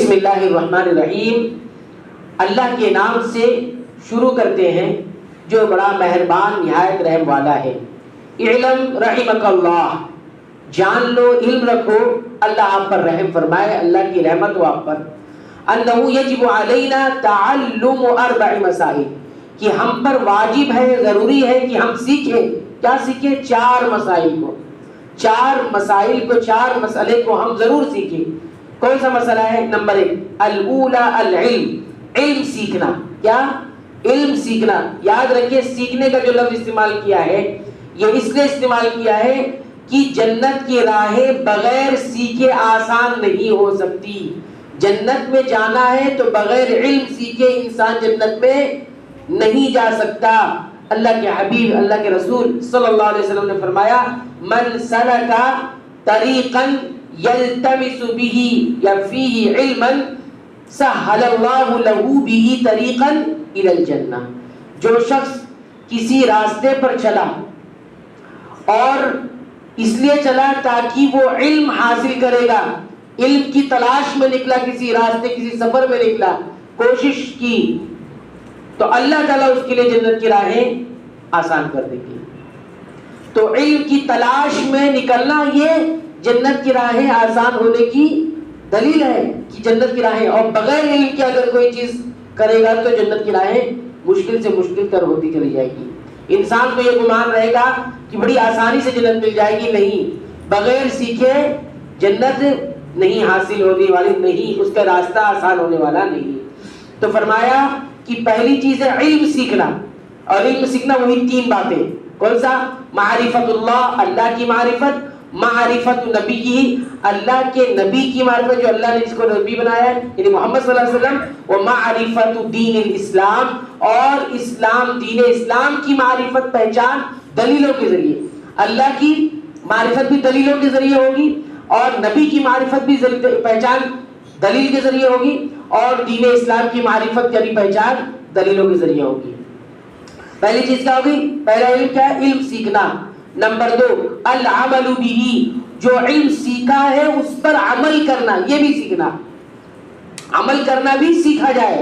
بسم اللہ الرحمن الرحیم، اللہ کے نام سے شروع کرتے ہیں جو بڑا مہربان نہایت رحم والا ہے۔ اعلم رحمک اللہ، جان لو، علم رکھو، اللہ آپ پر رحم فرمائے، اللہ کی رحمت ہو آپ پر۔ انہ یجب علینا تعلم اربع مسائل، کہ ہم پر واجب ہے، ضروری ہے کہ ہم سیکھیں۔ کیا سیکھیں؟ 4 مسائل کو، 4 مسائل کو، 4 مسئلے کو ہم ضرور سیکھیں۔ کون سا مسئلہ ہے؟ نمبر 1 الاولی العلم، علم سیکھنا۔ کیا؟ علم سیکھنا۔ یاد رکھیے سیکھنے کا جو لفظ استعمال کیا ہے یہ اس لیے استعمال کیا ہے کہ جنت کی راہیں بغیر سیکھے آسان نہیں ہو سکتی۔ جنت میں جانا ہے تو بغیر علم سیکھے انسان جنت میں نہیں جا سکتا۔ اللہ کے حبیب، اللہ کے رسول صلی اللہ علیہ وسلم نے فرمایا من سلک طریقا یلتمس به یا فیہ علما سہل اللہ لہ به طریقا الی الجنہ، جو شخص کسی راستے پر چلا اور اس لیے چلا تاکہ وہ علم حاصل کرے گا، علم کی تلاش میں نکلا، کسی راستے کسی سفر میں نکلا، کوشش کی، تو اللہ تعالیٰ اس کے لیے جنت کی راہیں آسان کر دیں گے۔ تو علم کی تلاش میں نکلنا یہ جنت کی راہیں آسان ہونے کی دلیل ہے کہ جنت کی راہیں، اور بغیر علم کے اگر کوئی چیز کرے گا تو جنت کی راہیں مشکل سے مشکل تر ہوتی چلی جائے گی۔ انسان کو یہ گمان رہے گا کہ بڑی آسانی سے جنت مل جائے گی، نہیں، بغیر سیکھے جنت نہیں حاصل ہونے والی، نہیں، اس کا راستہ آسان ہونے والا نہیں۔ تو فرمایا کہ پہلی چیز ہے علم سیکھنا، اور علم سیکھنا وہی 3 باتیں۔ کون سا؟ معرفت اللہ، اللہ کی معرفت، معرفت نبی، اللہ کے نبی کی معرفت جو اللہ نے جس کو نبی بنایا ہے یعنی محمد صلی اللہ علیہ وسلم، و معرفت دین الاسلام، اور اسلام، دین اسلام کی معرفت، پہچان دلیلوں کے ذریعے۔ اللہ کی معرفت بھی دلیلوں کے ذریعے ہوگی، اور نبی کی معرفت بھی پہچان دلیل کے ذریعے ہوگی، اور دین اسلام کی معرفت یعنی پہچان دلیلوں کے ذریعے ہوگی۔ پہلی چیز کیا ہوگی؟ پہلا علم کیا ہے؟ علم سیکھنا۔ نمبر 2 العمل به، جو علم سیکھا ہے اس پر عمل کرنا، یہ بھی سیکھنا، عمل کرنا بھی سیکھا جائے۔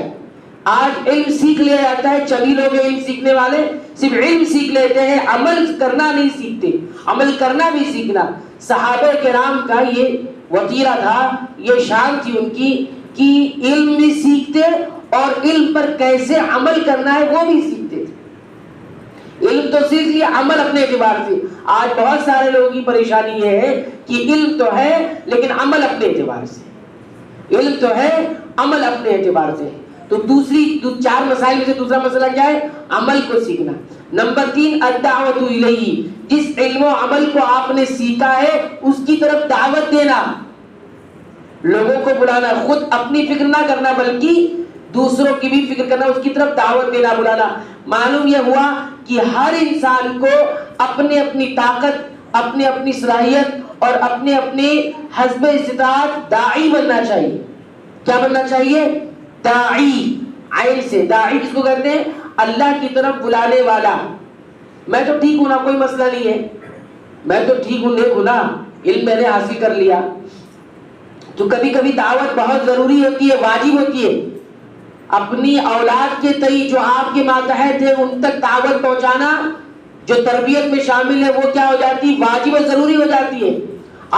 آج علم سیکھ لیا جاتا ہے، چند لوگ علم سیکھنے والے صرف علم سیکھ لیتے ہیں، عمل کرنا نہیں سیکھتے۔ عمل کرنا بھی سیکھنا۔ صحابہ کرام کا یہ وتیرہ تھا، یہ شان تھی ان کی کہ علم بھی سیکھتے اور علم پر کیسے عمل کرنا ہے وہ بھی سیکھتے تھے۔ علم تو سیکھ لیا، عمل اپنے اعتبار سے۔ آج بہت سارے لوگوں کی پریشانی یہ ہے کہ علم تو ہے لیکن عمل اپنے اعتبار سے، علم تو ہے عمل اپنے اعتبار سے۔ تو دوسری 4 مسائل میں سے دوسرا مسئلہ کیا ہے؟ عمل کو سیکھنا۔ نمبر 3 الدعوۃ الیہ، جس علم و عمل کو آپ نے سیکھا ہے اس کی طرف دعوت دینا، لوگوں کو بلانا، خود اپنی فکر نہ کرنا بلکہ دوسروں کی بھی فکر کرنا، اس کی طرف دعوت دینا، بلانا۔ معلوم یہ ہوا کہ ہر انسان کو اپنے اپنی طاقت، اپنے اپنی صلاحیت اور اپنے اپنے حسب استطاعت داعی بننا چاہیے۔ کیا بننا چاہیے؟ داعی، عین سے۔ داعی کس کو کہتے ہیں؟ اللہ کی طرف بلانے والا۔ میں تو ٹھیک ہوں نا، کوئی مسئلہ نہیں ہے، میں تو ٹھیک ہوں، نیک ہوں نا، علم میں نے حاصل کر لیا۔ تو کبھی کبھی دعوت بہت ضروری ہوتی ہے، واجب ہوتی ہے۔ اپنی اولاد کے تئیں جو آپ کے ماتحت ہیں ان تک دعوت پہنچانا جو تربیت میں شامل ہے وہ کیا ہو جاتی؟ واجب اور ضروری ہو جاتی ہے۔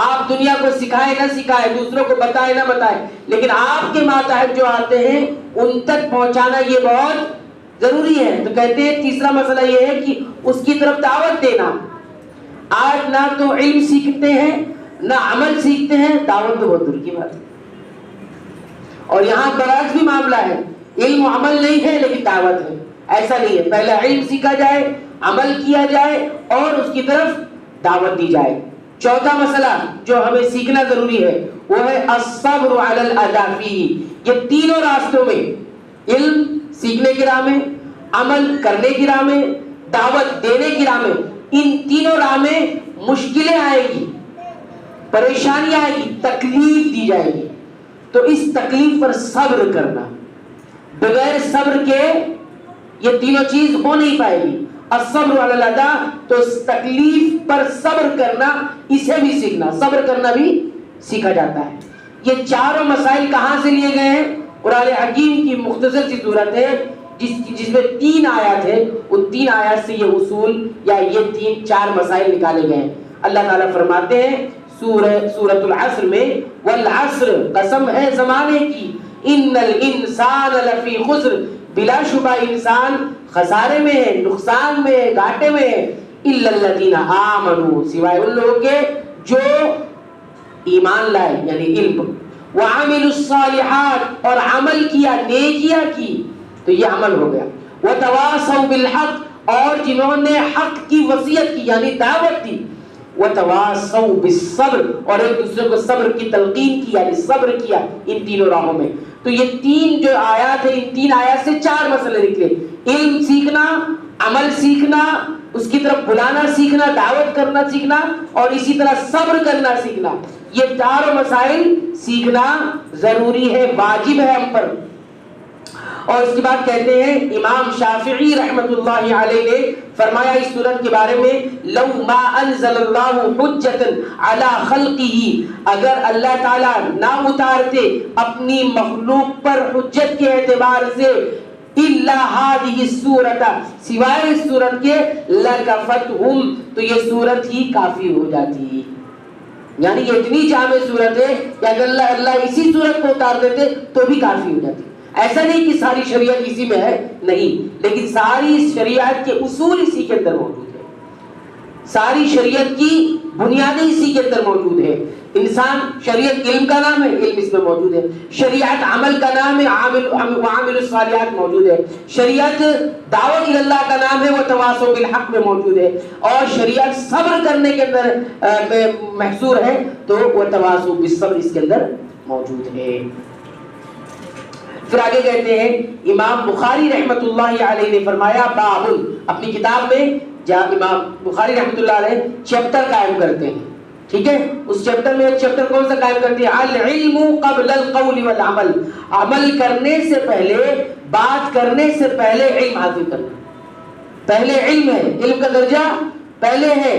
آپ دنیا کو سکھائے نہ سکھائے، دوسروں کو بتائے نہ بتائے، لیکن آپ کے ماتحت جو آتے ہیں ان تک پہنچانا یہ بہت ضروری ہے۔ تو کہتے ہیں تیسرا مسئلہ یہ ہے کہ اس کی طرف دعوت دینا۔ آج نہ تو علم سیکھتے ہیں نہ عمل سیکھتے ہیں، دعوت تو بہت دور کی بات ہے۔ اور یہاں برعکس بھی معاملہ ہے، علم و عمل نہیں ہے لیکن دعوت ہے۔ ایسا نہیں ہے، پہلے علم سیکھا جائے، عمل کیا جائے اور اس کی طرف دعوت دی جائے۔ چوتھا مسئلہ جو ہمیں سیکھنا ضروری ہے وہ ہے الصبر علی الاذی فیہ۔ یہ تینوں راستوں میں، علم سیکھنے کی راہ میں، عمل کرنے کی راہ میں، دعوت دینے کی راہ میں، ان تینوں راہ میں مشکلیں آئے گی، پریشانیاں آئے گی، تکلیف دی جائے گی۔ تو اس تکلیف پر صبر کرنا، بغیر صبر کے یہ تینوں چیز ہو نہیں پائے گی۔ الصبر علی الاذی، تو تکلیف پر صبر کرنا، اسے بھی سیکھنا، صبر کرنا بھی سیکھا جاتا ہے۔ یہ چاروں مسائل کہاں سے لیے گئے ہیں؟ قرآن حکیم کی مختصر سی صورت ہے جس میں 3 آیات ہے، ان 3 آیات سے یہ اصول یا یہ 4 مسائل نکالے گئے ہیں۔ اللہ تعالیٰ فرماتے ہیں سورۃ العصر میں، والعصر قسم ہے زمانے کی، ان الانسان لفی خسر بلا شبہ انسان خسارے میں ہے، نقصان میں ہے، گھاٹے میں ہے، الا الذین آمنوا سوائے ان لوگوں کے جو ایمان لائے یعنی علم، وعملوا الصالحات اور عمل کیا، نیکیاں کی، تو یہ عمل ہو گیا، وتواصوا بالحق اور جنہوں نے حق کی وصیت کی یعنی دعوت دی، وتواصوا بالصبر اور ایک دوسرے کو صبر کی تلقین کی یعنی صبر کیا ان تینوں راہوں میں۔ تو یہ 3 جو آیات ہیں، ان 3 آیات سے 4 مسئلے نکلے، علم سیکھنا، عمل سیکھنا، اس کی طرف بلانا سیکھنا، دعوت کرنا سیکھنا، اور اسی طرح صبر کرنا سیکھنا۔ یہ 4 مسائل سیکھنا ضروری ہے، واجب ہے ہم پر۔ اور اس کے بعد کہتے ہیں امام شافعی رحمت اللہ علیہ نے فرمایا اس سورت کے بارے میں، لو ما انزل اللہ حجۃ علی خلقہ، اگر اللہ تعالیٰ نہ اتارتے اپنی مخلوق پر حجت کے اعتبار سے، الا هذه السورۃ سوائے اس سورت کے، لکفتہم تو یہ سورت ہی کافی ہو جاتی۔ یعنی یہ اتنی جامع سورت ہے کہ اگر اللہ اسی سورت کو اتار دیتے تو بھی کافی ہو جاتی۔ ایسا نہیں کہ ساری شریعت اسی میں ہے، نہیں، لیکن ساری شریعت کے اصول اسی کے اندر موجود ہے، ساری شریعت کی بنیادیں اسی کے اندر موجود ہے۔ انسان شریعت علم کا نام ہے، علم اس میں موجود ہے، شریعت عمل کا نام ہے، وعامل الصالحات موجود ہے، شریعت دعوت اللہ کا نام ہے، وتواصوا بالحق میں موجود ہے، اور شریعت صبر کرنے کے اندر محصور ہے تو وتواصوا بالصبر اس کے اندر موجود ہے۔ پھر آگے کہتے ہیں امام بخاری رحمت اللہ علیہ نے فرمایا، باب، اپنی کتاب میں جہاں امام بخاری رحمت اللہ علیہ چیپٹر قائم کرتے ہیں، ٹھیک ہے، اس چیپٹر میں ایک چیپٹر کون سا قائم کرتے ہیں؟ العلم قبل القول والعمل، عمل کرنے سے پہلے، بات کرنے سے پہلے علم حاصل کرنا۔ پہلے علم ہے، علم کا درجہ پہلے ہے،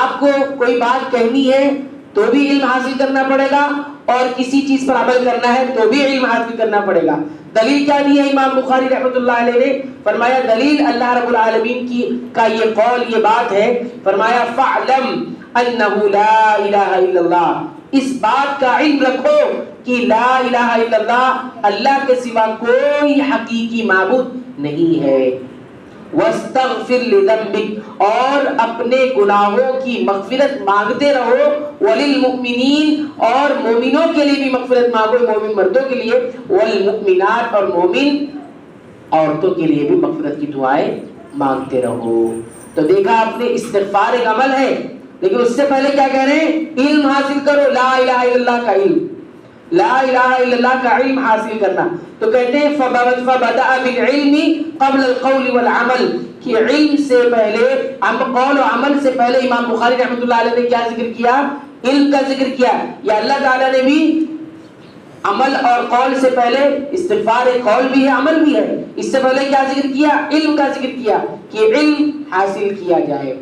آپ کو کوئی بات کہنی ہے تو بھی علم حاصل کرنا پڑے گا، اور کسی چیز پر عمل کرنا ہے تو بھی علم حاصل کرنا پڑے گا۔ دلیل کیا دی ہے امام بخاری رحمت اللہ علیہ نے؟ فرمایا دلیل اللہ رب العالمین کا یہ قول، یہ بات ہے، فرمایا فَاعْلَمْ أَنَّهُ لَا إِلَهَ إِلَّا اللَّهُ، اس بات کا علم رکھو کہ لا الہ الا اللہ، اللہ کے سوا کوئی حقیقی معبود نہیں ہے۔ وَاسْتَغْفِرْ لِذَنبِكَ، اور اپنے گناہوں کی مغفرت مانگتے رہو، وَلِلْمُؤْمِنِينَ، اور مومنوں کے لیے بھی مغفرت مانگو، مومن مردوں کے لیے، وَالْمُؤْمِنَاتِ، اور مومن عورتوں کے لیے بھی مغفرت کی دعائیں مانگتے رہو۔ تو دیکھا آپ نے، استغفار ایک عمل ہے، لیکن اس سے پہلے کیا کہہ رہے ہیں؟ علم حاصل کرو، لا الہ الا اللہ کا علم، لا الہ الا اللہ کا علم حاصل کرنا۔ تو کہتے ہیں فَبَدَأَ بِالْعِلْمِ قبل القول والعمل، کہ علم سے پہلے، قول و عمل سے پہلے امام بخاری رحمۃ اللہ علیہ نے کیا ذکر کیا؟ علم کا ذکر کیا۔ یا اللہ تعالیٰ نے بھی عمل اور قول سے پہلے، استغفار ایک قول بھی ہے، عمل بھی ہے، اس سے پہلے کیا ذکر کیا؟ علم کا ذکر کیا کہ علم حاصل کیا جائے۔